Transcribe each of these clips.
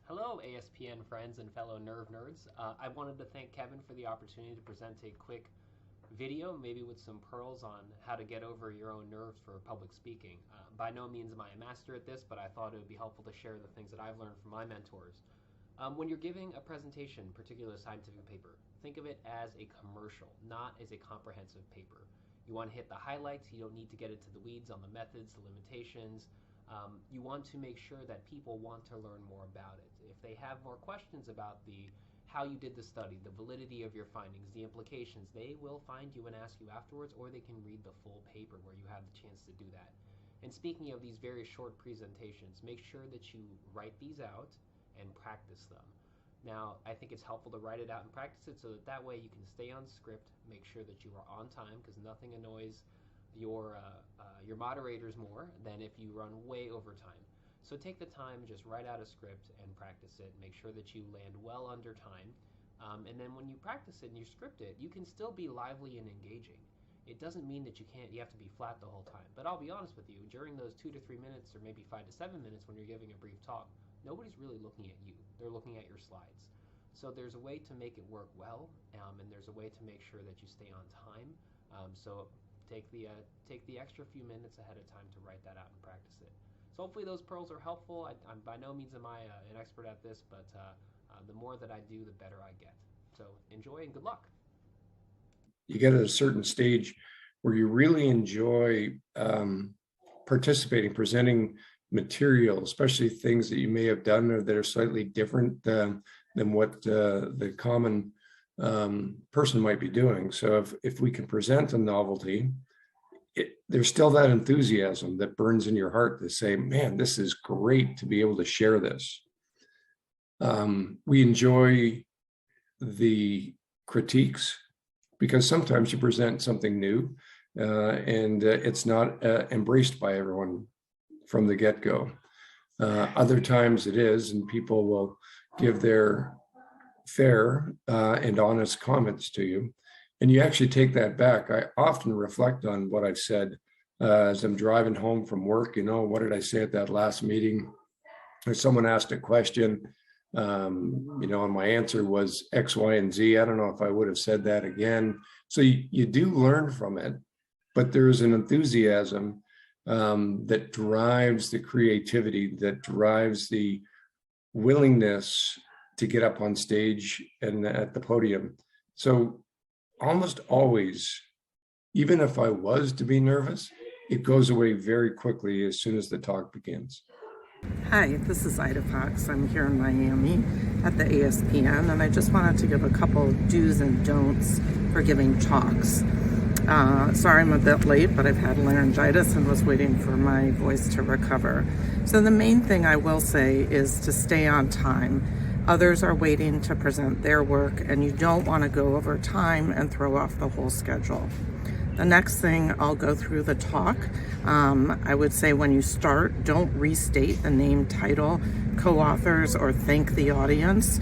Hello, ASPN friends and fellow nerve nerds. I wanted to thank Kevin for the opportunity to present a quick video, maybe with some pearls on how to get over your own nerves for public speaking. By no means am I a master at this, but I thought it would be helpful to share the things that I've learned from my mentors. When you're giving a presentation, particularly a scientific paper, think of it as a commercial, not as a comprehensive paper. You want to hit the highlights. You don't need to get into the weeds on the methods, the limitations. You want to make sure that people want to learn more about it. If they have more questions about how you did the study, the validity of your findings, the implications, they will find you and ask you afterwards, or they can read the full paper where you have the chance to do that. And speaking of these very short presentations, make sure that you write these out and practice them. Now, I think it's helpful to write it out and practice it so that way you can stay on script, make sure that you are on time, because nothing annoys your moderators more than if you run way over time. So take the time, just write out a script and practice it. Make sure that you land well under time. And then when you practice it and you script it, you can still be lively and engaging. It doesn't mean that you have to be flat the whole time. But I'll be honest with you, during those 2 to 3 minutes or maybe 5 to 7 minutes when you're giving a brief talk, nobody's really looking at you. They're looking at your slides. So there's a way to make it work well, and there's a way to make sure that you stay on time. So take the extra few minutes ahead of time to write that out and practice it. So hopefully those pearls are helpful. I'm by no means am I an expert at this, but the more that I do, the better I get. So enjoy and good luck. You get at a certain stage where you really enjoy participating, presenting material, especially things that you may have done or that are slightly different than what the common person might be doing. So if we can present a novelty, there's still that enthusiasm that burns in your heart to say, man, this is great to be able to share this. We enjoy the critiques because sometimes you present something new and it's not embraced by everyone from the get-go. Other times it is, and people will give their fair and honest comments to you. And you actually take that back. I often reflect on what I've said as I'm driving home from work. What did I say at that last meeting? Or someone asked a question, and my answer was X, Y, and Z. I don't know if I would have said that again. So you do learn from it, but there's an enthusiasm that drives the creativity, that drives the willingness to get up on stage and at the podium. So almost always, even if I was to be nervous, it goes away very quickly as soon as the talk begins. Hi, this is Ida Fox. I'm here in Miami at the ASPN, and I just wanted to give a couple do's and don'ts for giving talks. Sorry I'm a bit late, but I've had laryngitis and was waiting for my voice to recover. So the main thing I will say is to stay on time. Others are waiting to present their work, and you don't want to go over time and throw off the whole schedule. The next thing, I'll go through the talk. I would say when you start, don't restate the name, title, co-authors, or thank the audience.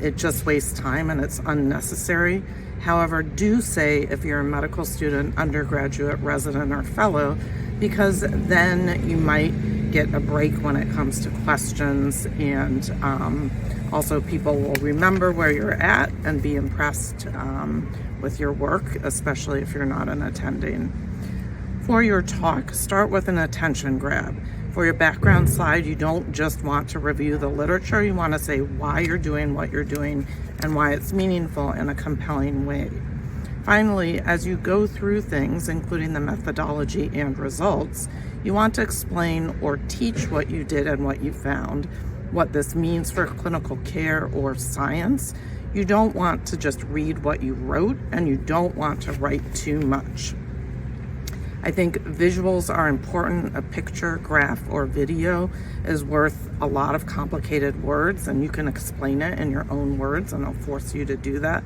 It just wastes time and it's unnecessary. However, do say if you're a medical student, undergraduate, resident, or fellow, because then you might get a break when it comes to questions, and also people will remember where you're at and be impressed with your work, especially if you're not an attending. For your talk, start with an attention grab. For your background slide, you don't just want to review the literature, you want to say why you're doing what you're doing and why it's meaningful in a compelling way. Finally, as you go through things, including the methodology and results, you want to explain or teach what you did and what you found, what this means for clinical care or science. You don't want to just read what you wrote, and you don't want to write too much. I think visuals are important. A picture, graph, or video is worth a lot of complicated words, and you can explain it in your own words, and I'll force you to do that.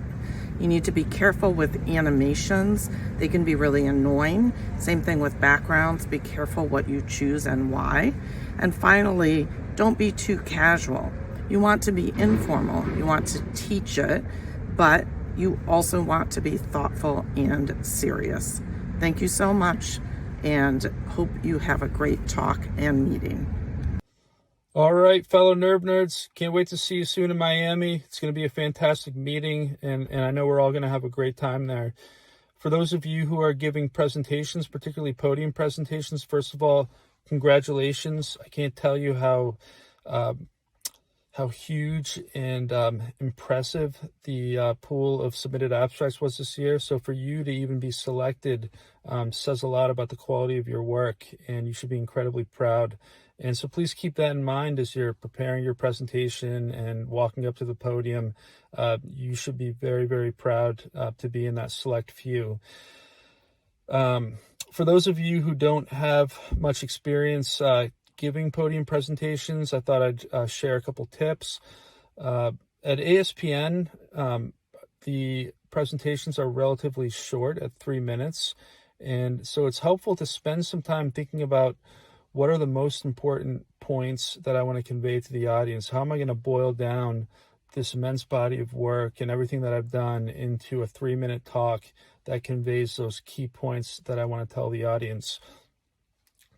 You need to be careful with animations. They can be really annoying. Same thing with backgrounds. Be careful what you choose and why. And finally, don't be too casual. You want to be informal. You want to teach it, but you also want to be thoughtful and serious. Thank you so much, and hope you have a great talk and meeting. All right, fellow nerve nerds, can't wait to see you soon in Miami. It's going to be a fantastic meeting, and I know we're all going to have a great time there. For those of you who are giving presentations, particularly podium presentations, first of all, congratulations. I can't tell you how huge and impressive the pool of submitted abstracts was this year. So for you to even be selected says a lot about the quality of your work, and you should be incredibly proud. And so please keep that in mind as you're preparing your presentation and walking up to the podium. You should be very, very proud to be in that select few. For those of you who don't have much experience giving podium presentations, I thought I'd share a couple tips. At ASPN, the presentations are relatively short at 3 minutes. And so it's helpful to spend some time thinking about what are the most important points that I want to convey to the audience? How am I going to boil down this immense body of work and everything that I've done into a 3-minute talk that conveys those key points that I want to tell the audience?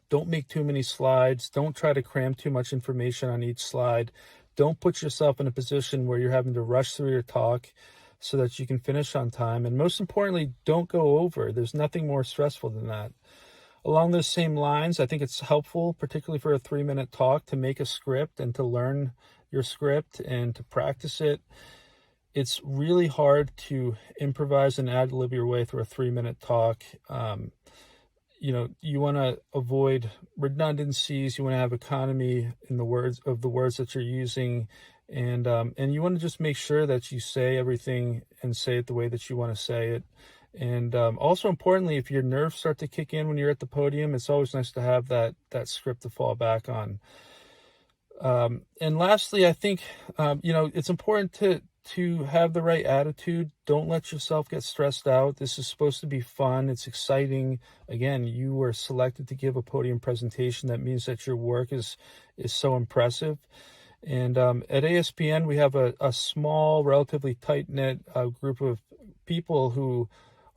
Don't make too many slides. Don't try to cram too much information on each slide. Don't put yourself in a position where you're having to rush through your talk so that you can finish on time. And most importantly, don't go over. There's nothing more stressful than that. Along those same lines, I think it's helpful, particularly for a 3-minute talk, to make a script and to learn your script and to practice it. It's really hard to improvise and ad-lib your way through a 3-minute talk. You want to avoid redundancies. You want to have economy in the words that you're using, and you want to just make sure that you say everything and say it the way that you want to say it. And also importantly, if your nerves start to kick in when you're at the podium, it's always nice to have that script to fall back on. And lastly, I think it's important to have the right attitude. Don't let yourself get stressed out. This is supposed to be fun. It's exciting. Again, you were selected to give a podium presentation. That means that your work is so impressive. And at ASPN, we have a small, relatively tight-knit group of people who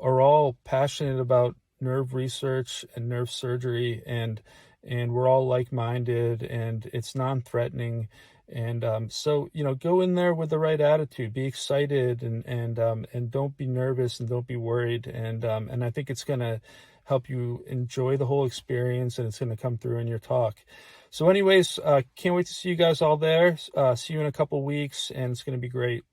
are all passionate about nerve research and nerve surgery, and we're all like-minded, and it's non-threatening. And so go in there with the right attitude. Be excited and don't be nervous and don't be worried. And I think it's going to help you enjoy the whole experience, and it's going to come through in your talk. So anyways, can't wait to see you guys all there. See you in a couple weeks, and it's going to be great.